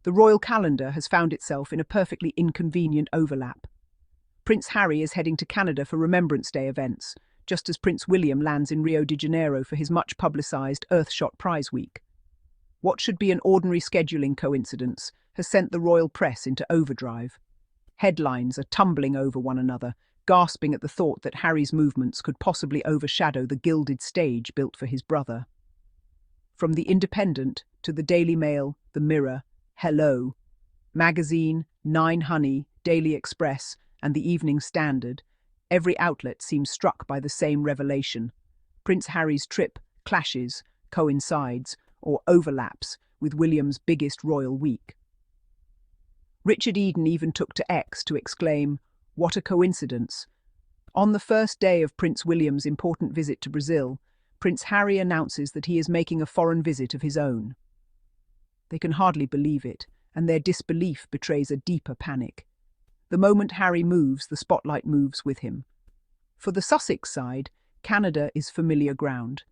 The royal calendar has found itself in a perfectly inconvenient overlap. Prince Harry is heading to Canada for Remembrance Day events, just as Prince William lands in Rio de Janeiro for his much-publicised Earthshot Prize Week. What should be an ordinary scheduling coincidence has sent the royal press into overdrive. Headlines are tumbling over one another, gasping at the thought that Harry's movements could possibly overshadow the gilded stage built for his brother. From The Independent to the Daily Mail, the Mirror, Hello, Magazine, Nine Honey, Daily Express, and the Evening Standard, every outlet seems struck by the same revelation. Prince Harry's trip clashes, coincides, or overlaps with William's biggest royal week. Richard Eden even took to X to exclaim, "What a coincidence." On the first day of Prince William's important visit to Brazil, Prince Harry announces that he is making a foreign visit of his own. They can hardly believe it, and their disbelief betrays a deeper panic. The moment Harry moves, the spotlight moves with him. For the Sussex side, Canada is familiar ground.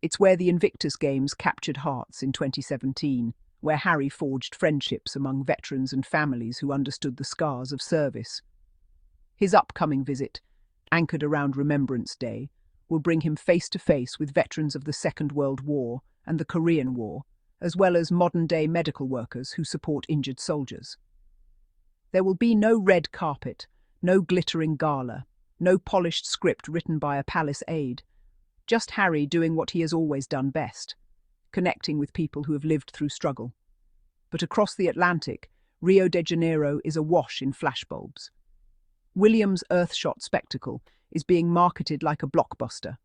It's where the Invictus Games captured hearts in 2017, where Harry forged friendships among veterans and families who understood the scars of service. His upcoming visit, anchored around Remembrance Day, will bring him face to face with veterans of the Second World War and the Korean War, as well as modern-day medical workers who support injured soldiers. There will be no red carpet, no glittering gala, no polished script written by a palace aide. Just Harry doing what he has always done best, connecting with people who have lived through struggle. But across the Atlantic, Rio de Janeiro is awash in flashbulbs. William's Earthshot spectacle is being marketed like a blockbuster,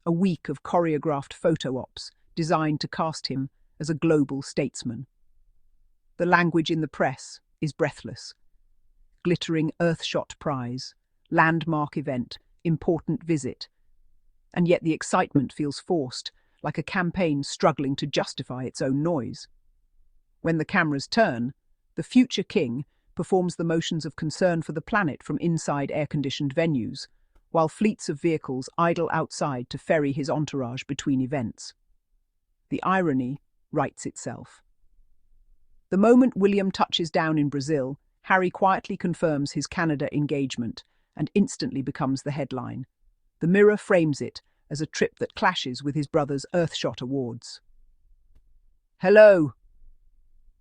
a week of choreographed photo ops designed to cast him as a global statesman. The language in the press is breathless. Glittering Earthshot prize, landmark event, important visit. And yet the excitement feels forced, like a campaign struggling to justify its own noise. When the cameras turn, the future king performs the motions of concern for the planet from inside air-conditioned venues, while fleets of vehicles idle outside to ferry his entourage between events. The irony writes itself. The moment William touches down in Brazil, Harry quietly confirms his Canada engagement and instantly becomes the headline. The Mirror frames it as a trip that clashes with his brother's Earthshot awards. Hello!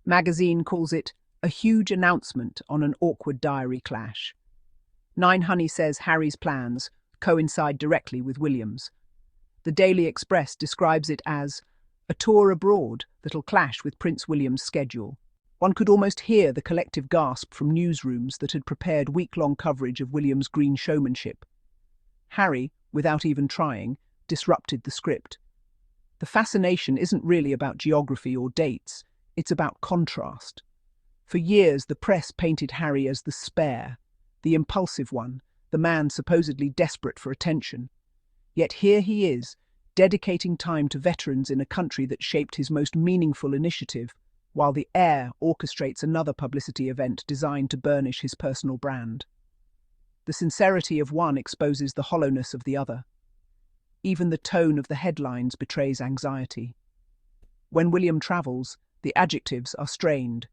Magazine calls it a huge announcement on an awkward diary clash. Nine Honey says Harry's plans coincide directly with William's. The Daily Express describes it as a tour abroad that'll clash with Prince William's schedule. One could almost hear the collective gasp from newsrooms that had prepared week-long coverage of William's green showmanship. Harry, without even trying, disrupted the script. The fascination isn't really about geography or dates, it's about contrast. For years, the press painted Harry as the spare, the impulsive one, the man supposedly desperate for attention. Yet here he is, dedicating time to veterans in a country that shaped his most meaningful initiative, while the heir orchestrates another publicity event designed to burnish his personal brand. The sincerity of one exposes the hollowness of the other. Even the tone of the headlines betrays anxiety. When William travels, the adjectives are strained,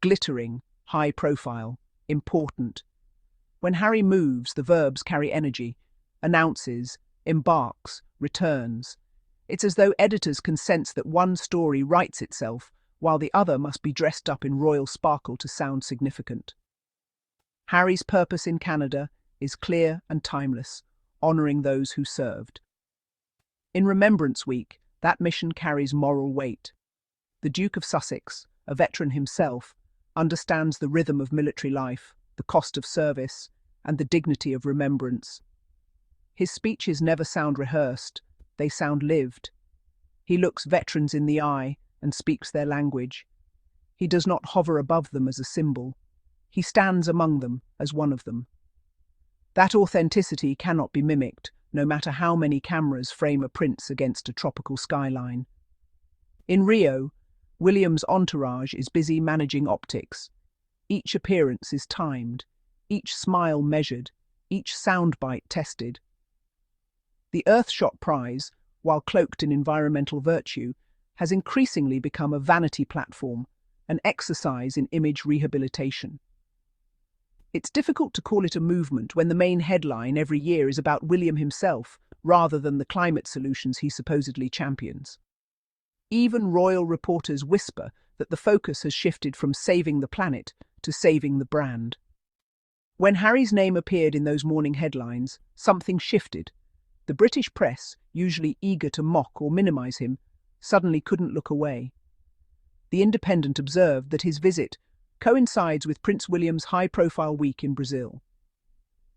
glittering, high profile, important. When Harry moves, the verbs carry energy, announces, embarks, returns. It's as though editors can sense that one story writes itself, while the other must be dressed up in royal sparkle to sound significant. Harry's purpose in Canada is clear and timeless, honouring those who served. In Remembrance Week, that mission carries moral weight. The Duke of Sussex, a veteran himself, understands the rhythm of military life, the cost of service, and the dignity of remembrance. His speeches never sound rehearsed, they sound lived. He looks veterans in the eye and speaks their language. He does not hover above them as a symbol. He stands among them as one of them. That authenticity cannot be mimicked, no matter how many cameras frame a prince against a tropical skyline. In Rio, William's entourage is busy managing optics. Each appearance is timed, each smile measured, each soundbite tested. The Earthshot prize, while cloaked in environmental virtue, has increasingly become a vanity platform, an exercise in image rehabilitation. It's difficult to call it a movement when the main headline every year is about William himself, rather than the climate solutions he supposedly champions. Even royal reporters whisper that the focus has shifted from saving the planet to saving the brand. When Harry's name appeared in those morning headlines, something shifted. The British press, usually eager to mock or minimise him, suddenly couldn't look away. The Independent observed that his visit coincides with Prince William's high-profile week in Brazil.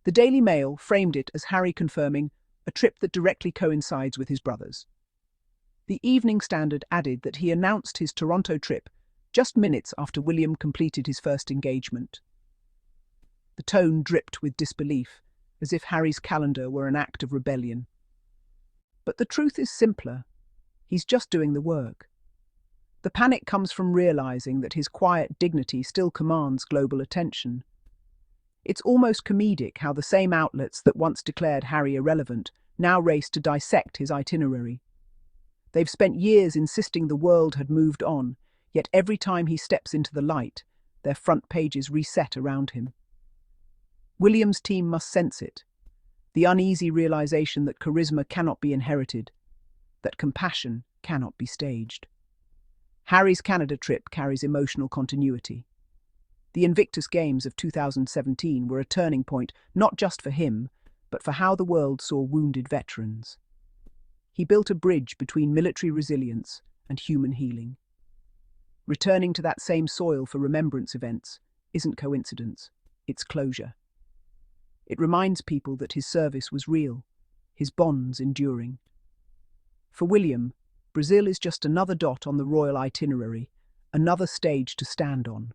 The Daily Mail framed it as Harry confirming a trip that directly coincides with his brother's. The Evening Standard added that he announced his Toronto trip just minutes after William completed his first engagement. The tone dripped with disbelief, as if Harry's calendar were an act of rebellion. But the truth is simpler. He's just doing the work. The panic comes from realizing that his quiet dignity still commands global attention. It's almost comedic how the same outlets that once declared Harry irrelevant now race to dissect his itinerary. They've spent years insisting the world had moved on, yet every time he steps into the light, their front pages reset around him. William's team must sense it, the uneasy realization that charisma cannot be inherited, that compassion cannot be staged. Harry's Canada trip carries emotional continuity. The Invictus Games of 2017 were a turning point not just for him, but for how the world saw wounded veterans. He built a bridge between military resilience and human healing. Returning to that same soil for remembrance events isn't coincidence, it's closure. It reminds people that his service was real, his bonds enduring. For William, Brazil is just another dot on the royal itinerary, another stage to stand on.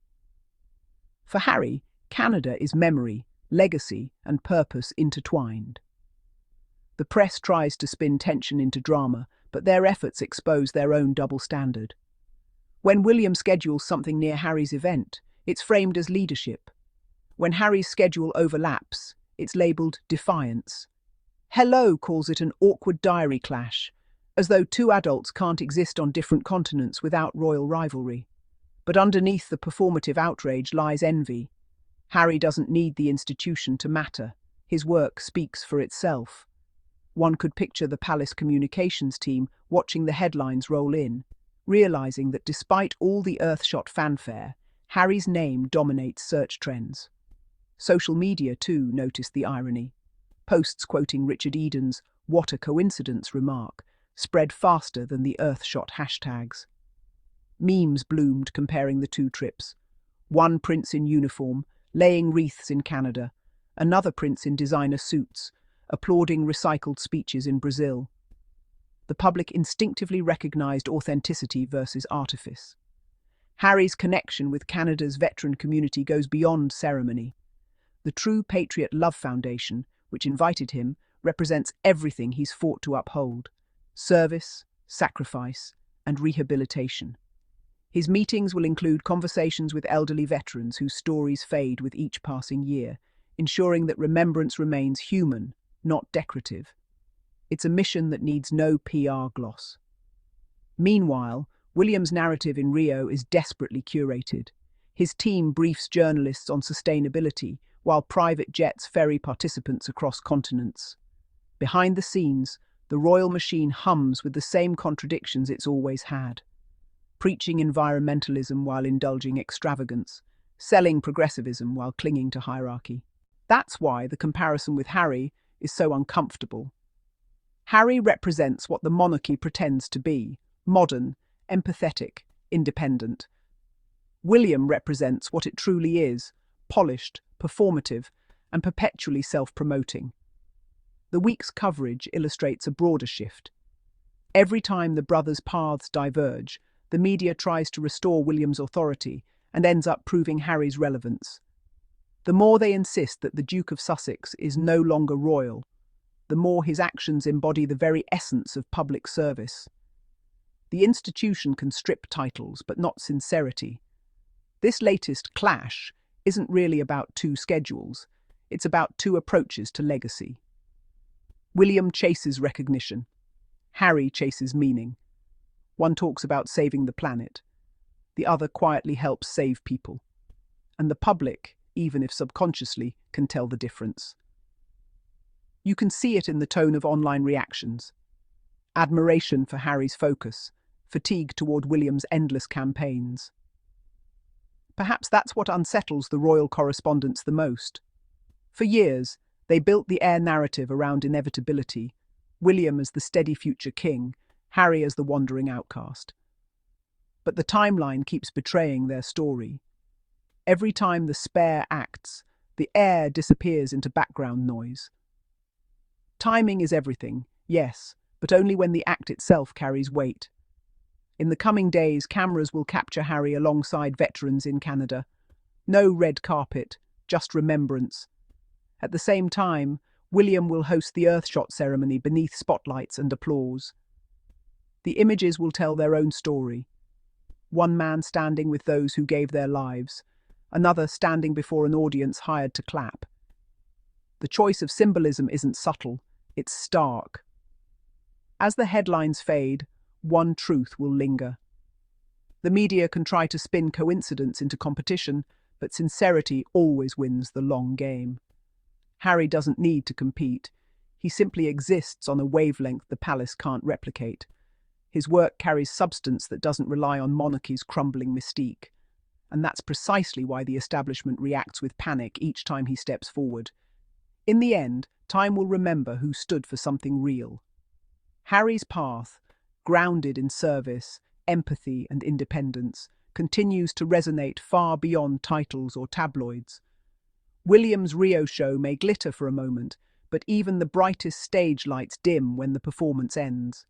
For Harry, Canada is memory, legacy, and purpose intertwined. The press tries to spin tension into drama, but their efforts expose their own double standard. When William schedules something near Harry's event, it's framed as leadership. When Harry's schedule overlaps, it's labelled defiance. Hello calls it an awkward diary clash, as though two adults can't exist on different continents without royal rivalry. But underneath the performative outrage lies envy. Harry doesn't need the institution to matter. His work speaks for itself. One could picture the palace communications team watching the headlines roll in, realizing that despite all the Earthshot fanfare, Harry's name dominates search trends. Social media, too, noticed the irony. Posts quoting Richard Eden's "What a coincidence" remark spread faster than the Earthshot hashtags. Memes bloomed comparing the two trips. One prince in uniform, laying wreaths in Canada, another prince in designer suits, applauding recycled speeches in Brazil. The public instinctively recognized authenticity versus artifice. Harry's connection with Canada's veteran community goes beyond ceremony. The True Patriot Love Foundation, which invited him, represents everything he's fought to uphold: service, sacrifice, and rehabilitation. His meetings will include conversations with elderly veterans whose stories fade with each passing year, ensuring that remembrance remains human, not decorative. It's a mission that needs no PR gloss. Meanwhile, William's narrative in Rio is desperately curated. His team briefs journalists on sustainability, while private jets ferry participants across continents. Behind the scenes, the royal machine hums with the same contradictions it's always had. Preaching environmentalism while indulging extravagance, selling progressivism while clinging to hierarchy. That's why the comparison with Harry is so uncomfortable. Harry represents what the monarchy pretends to be: modern, empathetic, independent. William represents what it truly is: polished, performative, and perpetually self-promoting. The week's coverage illustrates a broader shift. Every time the brothers' paths diverge, the media tries to restore William's authority and ends up proving Harry's relevance. The more they insist that the Duke of Sussex is no longer royal, the more his actions embody the very essence of public service. The institution can strip titles, but not sincerity. This latest clash isn't really about two schedules, it's about two approaches to legacy. William chases recognition. Harry chases meaning. One talks about saving the planet. The other quietly helps save people. And the public, even if subconsciously, can tell the difference. You can see it in the tone of online reactions. Admiration for Harry's focus, fatigue toward William's endless campaigns. Perhaps that's what unsettles the royal correspondents the most. For years, they built the heir narrative around inevitability, William as the steady future king, Harry as the wandering outcast. But the timeline keeps betraying their story. Every time the spare acts, the heir disappears into background noise. Timing is everything, yes, but only when the act itself carries weight. In the coming days, cameras will capture Harry alongside veterans in Canada. No red carpet, just remembrance. At the same time, William will host the Earthshot ceremony beneath spotlights and applause. The images will tell their own story. One man standing with those who gave their lives, another standing before an audience hired to clap. The choice of symbolism isn't subtle, it's stark. As the headlines fade, one truth will linger. The media can try to spin coincidence into competition, but sincerity always wins the long game. Harry doesn't need to compete. He simply exists on a wavelength the palace can't replicate. His work carries substance that doesn't rely on monarchy's crumbling mystique. And that's precisely why the establishment reacts with panic each time he steps forward. In the end, time will remember who stood for something real. Harry's path, grounded in service, empathy and independence, continues to resonate far beyond titles or tabloids. William's Rio show may glitter for a moment, but even the brightest stage lights dim when the performance ends.